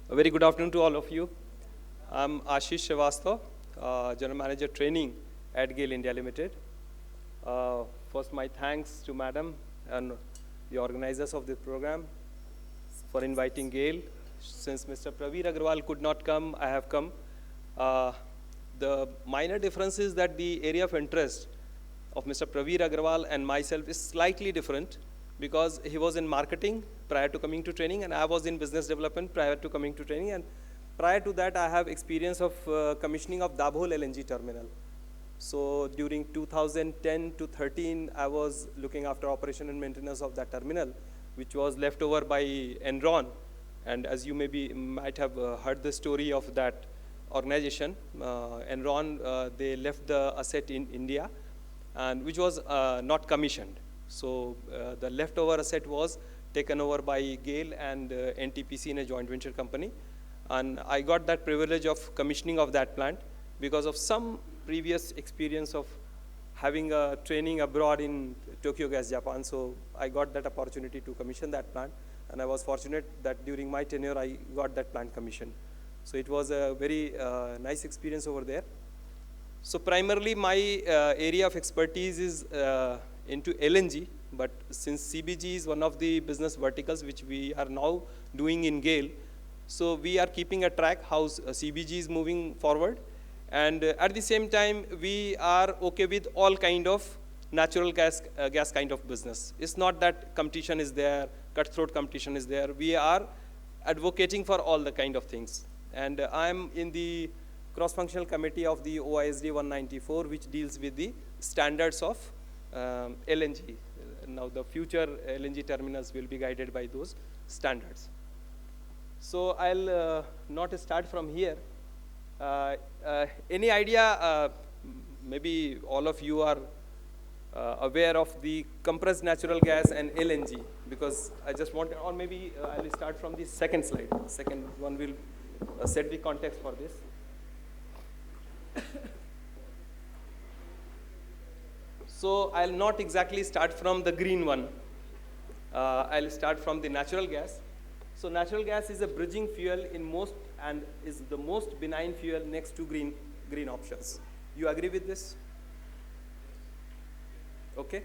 A very good afternoon to all of you. I'm Asheesh Srivastava, General Manager Training at GAIL India Limited. First, my thanks to Madam and the organizers of this program for inviting GAIL. Since Mr. Praveer Agrawal could not come, I have come. The minor difference is that the area of interest of Mr. Praveer Agrawal and myself is slightly different because he was in marketing prior to coming to training and I was in business development prior to coming to training, and prior to that I have experience of commissioning of Dabhol LNG terminal. So during 2010 to 13 I was looking after operation and maintenance of that terminal, which was left over by Enron, and as you might have heard the story of that organization, Enron, they left the asset in India and which was not commissioned. So the leftover asset was taken over by GAIL and NTPC in a joint venture company. And I got that privilege of commissioning of that plant because of some previous experience of having a training abroad in Tokyo Gas, Japan. So I got that opportunity to commission that plant. And I was fortunate that during my tenure, I got that plant commissioned. So it was a very nice experience over there. So primarily my area of expertise is into LNG, but since CBG is one of the business verticals which we are now doing in GAIL, so we are keeping a track how CBG is moving forward, and at the same time we are okay with all kind of natural gas kind of business. It's not that competition is there, cutthroat competition is there. We are advocating for all the kind of things, and I'm in the cross-functional committee of the OISD 194, which deals with the standards of LNG. Now the future LNG terminals will be guided by those standards. So I'll not start from here. Any idea, maybe all of you are aware of the compressed natural gas and LNG, because I just want, or maybe I'll start from the second slide. The second one will set the context for this. So I'll not exactly start from the green one. I'll start from the natural gas. So natural gas is a bridging fuel in most and is the most benign fuel next to green options. You agree with this? Okay.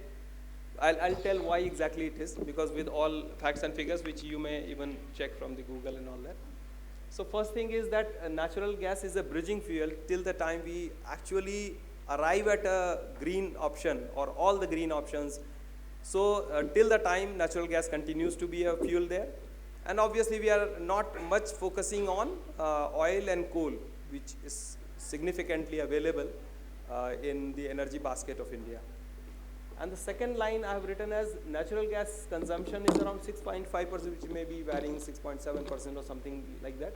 I'll tell why exactly it is, because with all facts and figures which you may even check from the Google and all that. So first thing is that natural gas is a bridging fuel till the time we actually arrive at a green option or all the green options. So till the time natural gas continues to be a fuel there. And obviously we are not much focusing on oil and coal, which is significantly available in the energy basket of India. And the second line I have written as natural gas consumption is around 6.5%, which may be varying 6.7% or something like that,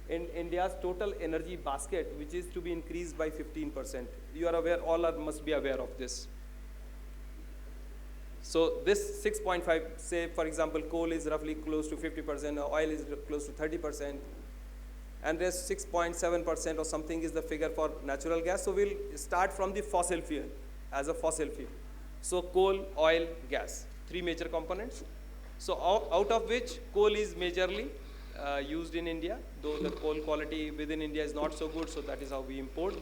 in India's total energy basket, which is to be increased by 15%. You are aware, must be aware of this. So this 6.5, say for example, coal is roughly close to 50%, oil is close to 30%, and there's 6.7% or something is the figure for natural gas. So we'll start from the fossil fuel, as a fossil fuel. So coal, oil, gas, three major components. So out of which coal is majorly used in India, though the coal quality within India is not so good, so that is how we import.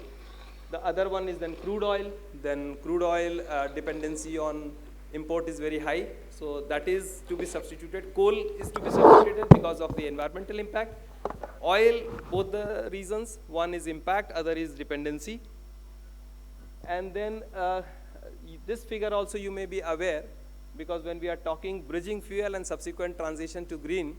The other one is then crude oil. Then crude oil dependency on import is very high, so that is to be substituted. Coal is to be substituted because of the environmental impact. Oil, both the reasons, one is impact, other is dependency. And then this figure also you may be aware, because when we are talking bridging fuel and subsequent transition to green,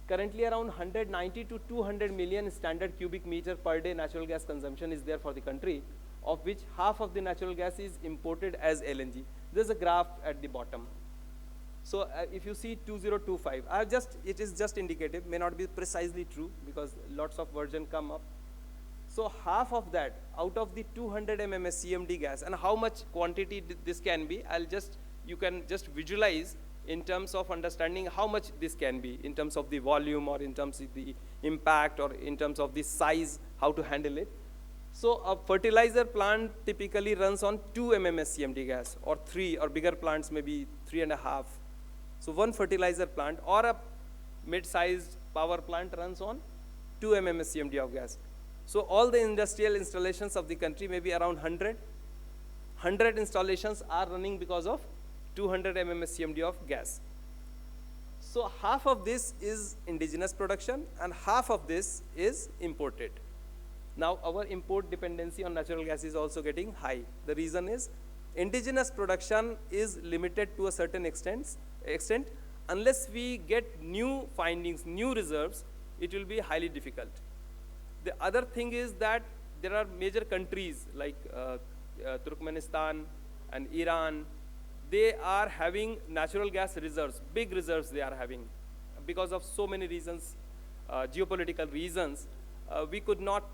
currently around 190 to 200 million standard cubic meter per day natural gas consumption is there for the country, of which half of the natural gas is imported as LNG. There's a graph at the bottom. So if you see 2025, it is just indicative, may not be precisely true because lots of versions come up. So half of that, out of the 200 MMSCMD gas, and how much quantity this can be, you can just visualize in terms of understanding how much this can be, in terms of the volume or in terms of the impact or in terms of the size, how to handle it. So a fertilizer plant typically runs on 2 MMSCMD gas, or 3, or bigger plants maybe 3.5. So one fertilizer plant or a mid-sized power plant runs on 2 MMSCMD of gas. So all the industrial installations of the country, maybe around 100 installations are running because of 200 MMSCMD of gas. So half of this is indigenous production and half of this is imported. Now our import dependency on natural gas is also getting high. The reason is indigenous production is limited to a certain extent. Unless we get new findings, new reserves, it will be highly difficult. The other thing is that there are major countries like Turkmenistan and Iran. They are having natural gas reserves, big reserves they are having. Because of so many reasons, geopolitical reasons, we could not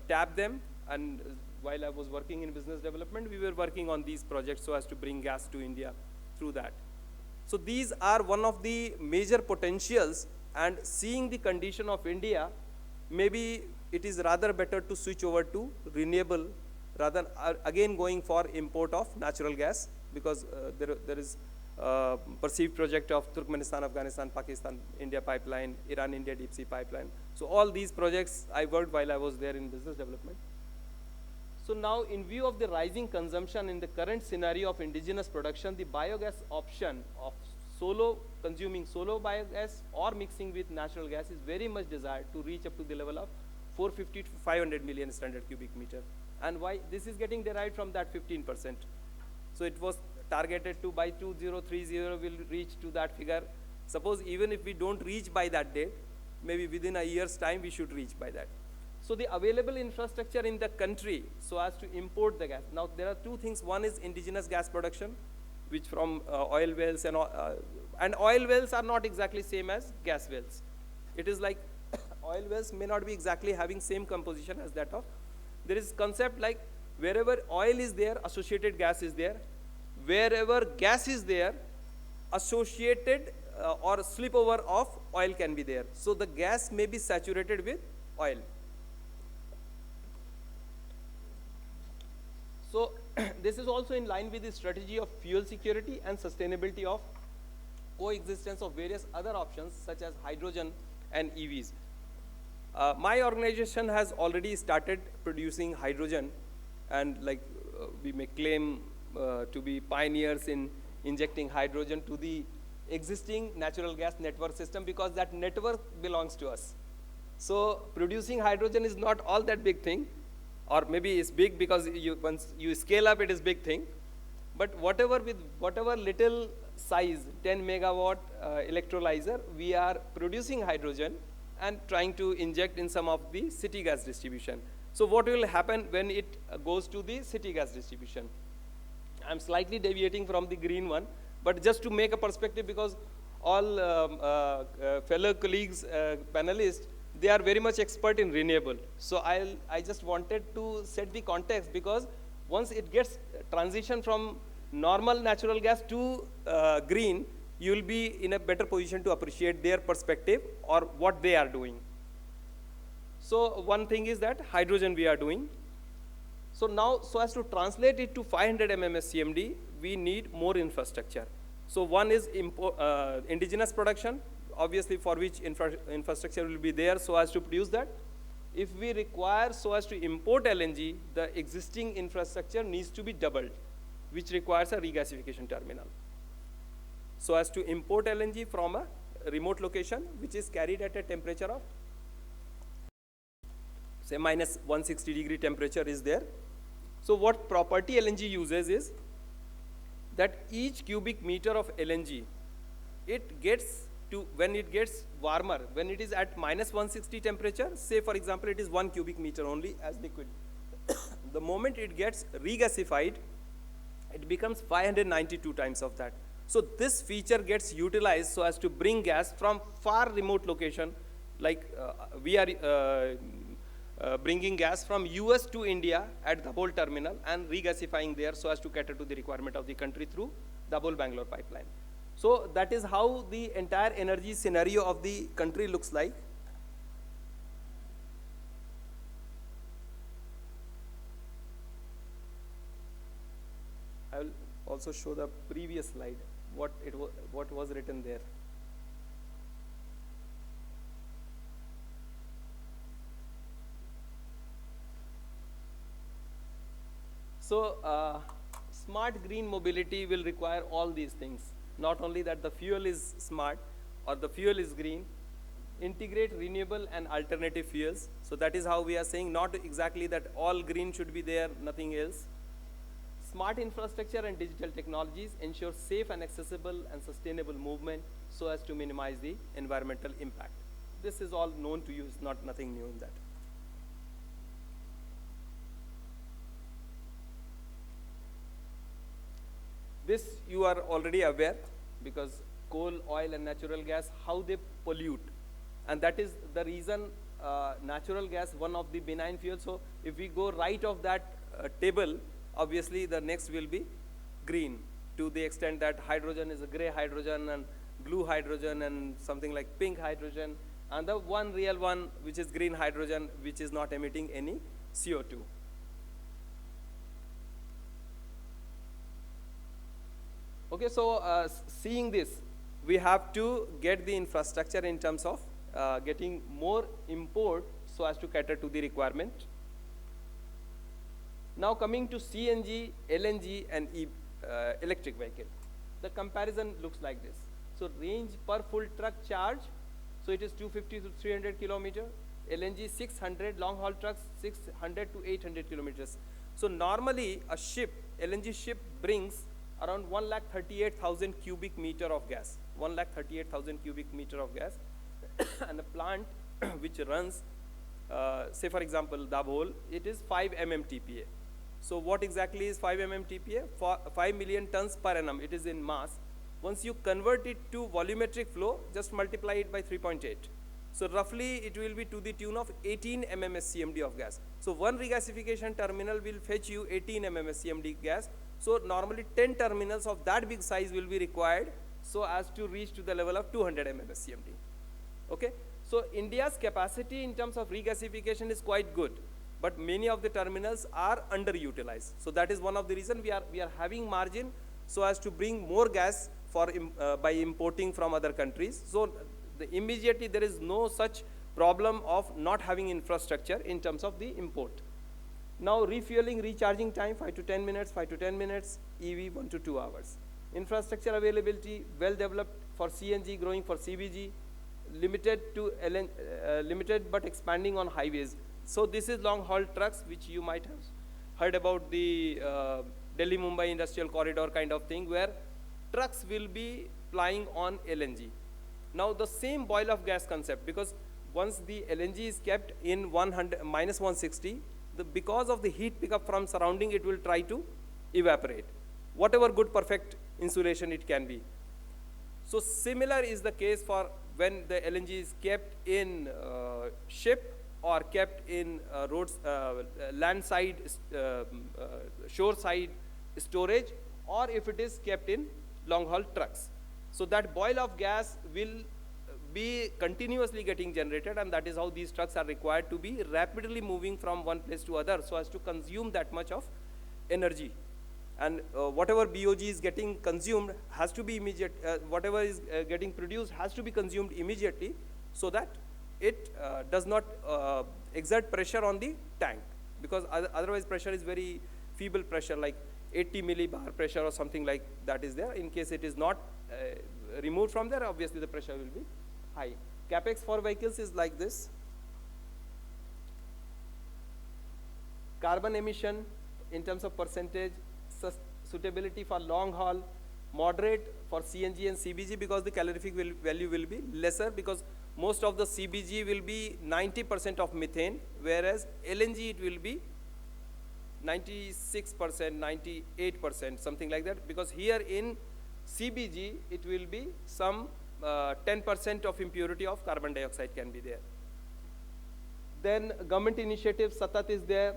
tap them. And while I was working in business development, we were working on these projects so as to bring gas to India through that. So these are one of the major potentials, and seeing the condition of India, maybe it is rather better to switch over to renewable rather than again going for import of natural gas, because there is perceived project of Turkmenistan, Afghanistan, Pakistan, India pipeline, Iran, India deep sea pipeline. So all these projects I worked while I was there in business development. So now in view of the rising consumption in the current scenario of indigenous production, the biogas option of consuming solo biogas or mixing with natural gas is very much desired to reach up to the level of 450 to 500 million standard cubic meter. And why? This is getting derived from that 15%. So it was targeted to by 2030 will reach to that figure. Suppose even if we don't reach by that date, maybe within a year's time we should reach by that. So the available infrastructure in the country so as to import the gas. Now there are two things. One is indigenous gas production, which from oil wells and oil wells are not exactly same as gas wells. It is like oil wells may not be exactly having same composition as that of. There is concept like wherever oil is there, associated gas is there. Wherever gas is there, associated or slipover of oil can be there. So the gas may be saturated with oil. So this is also in line with the strategy of fuel security and sustainability of coexistence of various other options such as hydrogen and EVs. My organization has already started producing hydrogen, and like we may claim to be pioneers in injecting hydrogen to the existing natural gas network system, because that network belongs to us. So producing hydrogen is not all that big thing, or maybe it's big because once you scale up, it is big thing. But whatever little size, 10 megawatt electrolyzer, we are producing hydrogen and trying to inject in some of the city gas distribution. So what will happen when it goes to the city gas distribution? I'm slightly deviating from the green one, but just to make a perspective, because all fellow colleagues, panelists, they are very much expert in renewable. So I just wanted to set the context, because once it gets transition from normal natural gas to green, you will be in a better position to appreciate their perspective or what they are doing. So one thing is that hydrogen we are doing. So now, so as to translate it to 500 MMSCMD, we need more infrastructure. So one is indigenous production, obviously for which infrastructure will be there so as to produce that. If we require so as to import LNG, the existing infrastructure needs to be doubled, which requires a regasification terminal. So as to import LNG from a remote location, which is carried at a temperature of, say, minus 160 degree temperature is there. So what property LNG uses is that each cubic meter of LNG, it gets to, when it gets warmer, when it is at minus 160 temperature, say for example, it is 1 cubic meter only as liquid. The moment it gets regasified, it becomes 592 times of that. So this feature gets utilized so as to bring gas from far remote location, like we are bringing gas from US to India at the whole terminal and regasifying there so as to cater to the requirement of the country through the whole Bangalore pipeline. So that is how the entire energy scenario of the country looks like. I will also show the previous slide, what was written there. So smart green mobility will require all these things. Not only that the fuel is smart or the fuel is green, integrate renewable and alternative fuels. So that is how we are saying not exactly that all green should be there, nothing else. Smart infrastructure and digital technologies ensure safe and accessible and sustainable movement so as to minimize the environmental impact. This is all known to you, it's not nothing new in that. This you are already aware because coal, oil and natural gas, how they pollute. And that is the reason natural gas, one of the benign fuels. So if we go right of that table, obviously the next will be green to the extent that hydrogen is a gray hydrogen and blue hydrogen and something like pink hydrogen. And the one real one, which is green hydrogen, which is not emitting any CO2. Okay, so seeing this, we have to get the infrastructure in terms of getting more import so as to cater to the requirement. Now coming to CNG, LNG and electric vehicle. The comparison looks like this. So range per full truck charge, so it is 250 to 300 kilometer. LNG 600, long haul trucks 600 to 800 kilometers. So normally a ship, LNG ship brings around 1,38,000 cubic meter of gas, 1,38,000 cubic meter of gas. And a plant which runs, say for example, Dabhol, it is 5 mmTPA. So what exactly is 5 mmTPA? 5 million tons per annum, it is in mass. Once you convert it to volumetric flow, just multiply it by 3.8. So roughly it will be to the tune of 18 MMSCMD of gas. So one regasification terminal will fetch you 18 MMSCMD gas. So normally 10 terminals of that big size will be required so as to reach to the level of 200 MMSCMD. Okay, so India's capacity in terms of regasification is quite good, but many of the terminals are underutilized. So that is one of the reasons we are having margin so as to bring more gas for by importing from other countries. So immediately there is no such problem of not having infrastructure in terms of the import. Now refueling, recharging time 5 to 10 minutes, 5 to 10 minutes, EV 1 to 2 hours. Infrastructure availability well developed for CNG, growing for CBG, limited but expanding on highways. So this is long haul trucks, which you might have heard about, the Delhi-Mumbai industrial corridor kind of thing, where trucks will be plying on LNG. Now the same boil of gas concept, because once the LNG is kept in minus 160, because of the heat pickup from surrounding, it will try to evaporate, whatever good perfect insulation it can be. So similar is the case for when the LNG is kept in ship or kept in land side, shore side storage, or if it is kept in long haul trucks. So that boil of gas will be continuously getting generated, and that is how these trucks are required to be rapidly moving from one place to other so as to consume that much of energy. And whatever BOG is getting consumed has to be immediate, whatever is getting produced has to be consumed immediately so that it does not exert pressure on the tank, because otherwise pressure is very feeble pressure, like 80 millibar pressure or something like that is there. In case it is not removed from there, obviously the pressure will be high. Capex for vehicles is like this. Carbon emission in terms of percentage, suitability for long haul, moderate for CNG and CBG, because the calorific value will be lesser, because most of the CBG will be 90% of methane, whereas LNG it will be 96%, 98%, something like that, because here in CBG it will be some 10% of impurity of carbon dioxide can be there. Then government initiative SATAT is there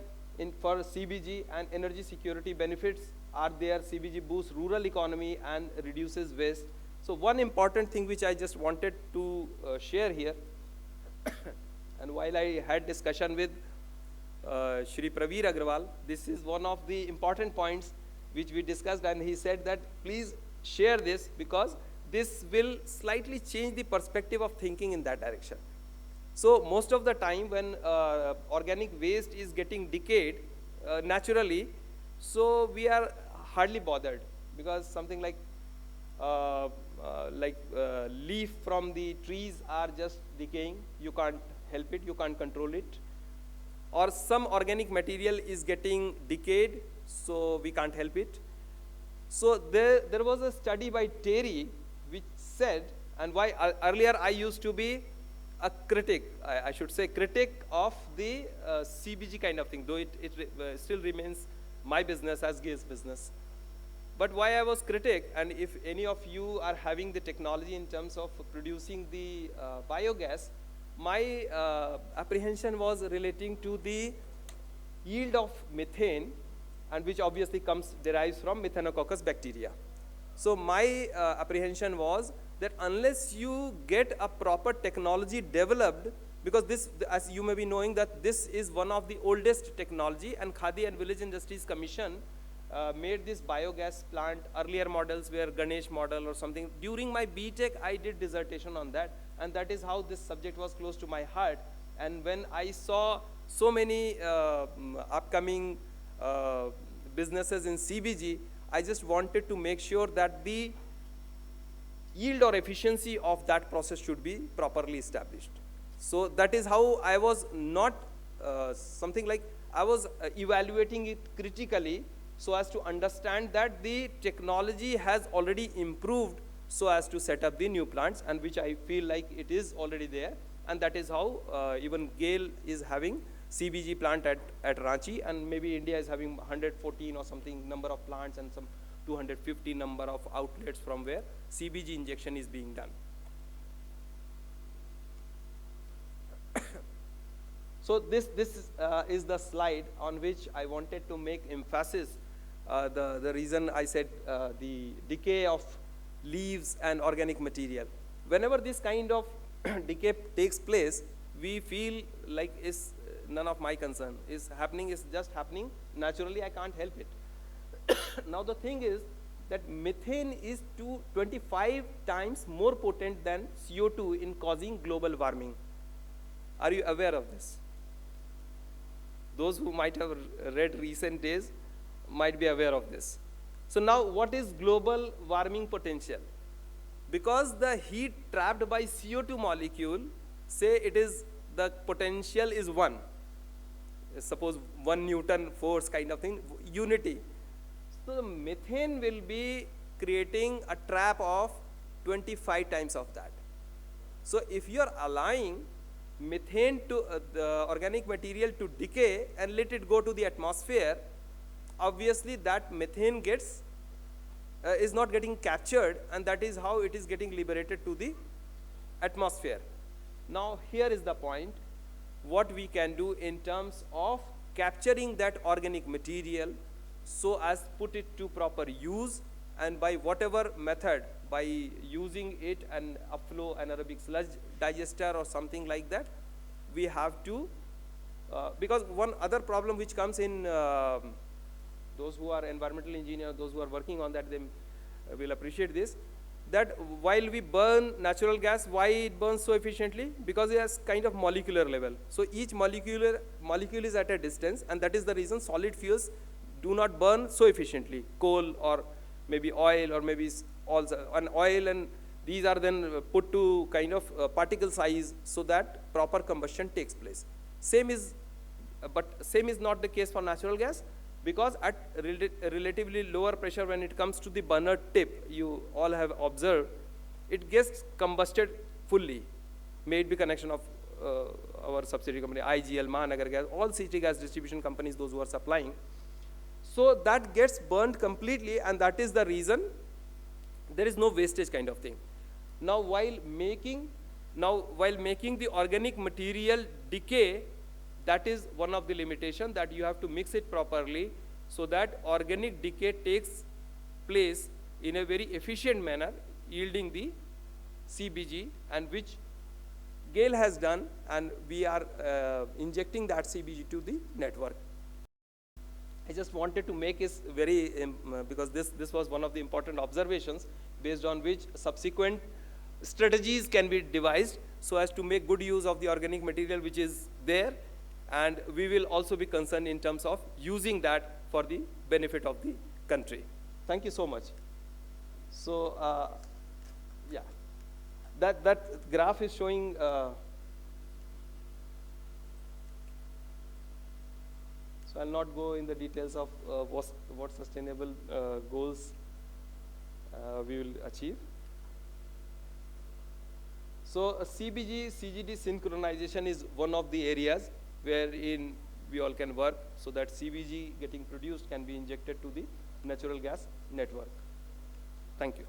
for CBG, and energy security benefits are there. CBG boosts rural economy and reduces waste. So one important thing which I just wanted to share here, and while I had discussion with Shri Praveer Agrawal, this is one of the important points which we discussed, and he said that please share this, because this will slightly change the perspective of thinking in that direction. So most of the time when organic waste is getting decayed naturally, So we are hardly bothered, because something like leaf from the trees are just decaying. You can't help it, you can't control it. Or some organic material is getting decayed, so we can't help it. So there was a study by Terry which said, and why earlier I used to be a critic, I should say critic of the CBG kind of thing, though it still remains my business as GAIL's business. But why I was critic, and if any of you are having the technology in terms of producing the biogas, my apprehension was relating to the yield of methane, and which obviously derives from Methanococcus bacteria. So my apprehension was that unless you get a proper technology developed, because this, as you may be knowing, that this is one of the oldest technology, and Khadi and Village Industries Commission made this biogas plant. Earlier models were Ganesh model or something. During my BTech, I did dissertation on that, and that is how this subject was close to my heart. And when I saw so many upcoming businesses in CBG, I just wanted to make sure that the yield or efficiency of that process should be properly established. So that is how I was not something like, I was evaluating it critically, so as to understand that the technology has already improved so as to set up the new plants, and which I feel like it is already there. And that is how even GAIL is having CBG plant at Ranchi, and maybe India is having 114 or something number of plants, and some 250 number of outlets from where CBG injection is being done. So this is the slide on which I wanted to make emphasis the reason I said the decay of leaves and organic material. Whenever this kind of decay takes place, we feel like it's none of my concern. Is happening, is just happening naturally, I can't help it. Now the thing is that methane is 25 times more potent than CO2 in causing global warming. Are you aware of this? Those who might have read recent days might be aware of this. So now what is global warming potential? Because the heat trapped by CO2 molecule, say it is, the potential is 1. Suppose 1 Newton force kind of thing, unity. So the methane will be creating a trap of 25 times of that. So if you are allowing methane to the organic material to decay and let it go to the atmosphere, obviously that methane gets is not getting captured, and that is how it is getting liberated to the atmosphere. Now here is the point, what we can do in terms of capturing that organic material so as put it to proper use, and by whatever method, by using it and upflow anaerobic sludge digester or something like that, we have to, because one other problem which comes in, those who are environmental engineers, those who are working on that, they will appreciate this, that while we burn natural gas, why it burns so efficiently? Because it has kind of molecular level. So each molecule is at a distance, and that is the reason solid fuels do not burn so efficiently. Coal or maybe oil, or maybe also an oil, and these are then put to kind of particle size so that proper combustion takes place. Same is not the case for natural gas, because at relatively lower pressure, when it comes to the burner tip, you all have observed, it gets combusted fully. May it be connection of our subsidiary company, IGL, Mahanagar Gas, all city gas distribution companies, those who are supplying. So that gets burned completely, and that is the reason there is no wastage kind of thing. Now while making the organic material decay, that is one of the limitations, that you have to mix it properly so that organic decay takes place in a very efficient manner, yielding the CBG, and which GAIL has done, and we are injecting that CBG to the network. I just wanted to make this very, because this was one of the important observations based on which subsequent strategies can be devised so as to make good use of the organic material which is there, and we will also be concerned in terms of using that for the benefit of the country. Thank you so much. So, yeah, that graph is showing so I'll not go in the details of what sustainable goals we will achieve. So CBG, CGD synchronization is one of the areas wherein we all can work so that CBG getting produced can be injected to the natural gas network. Thank you.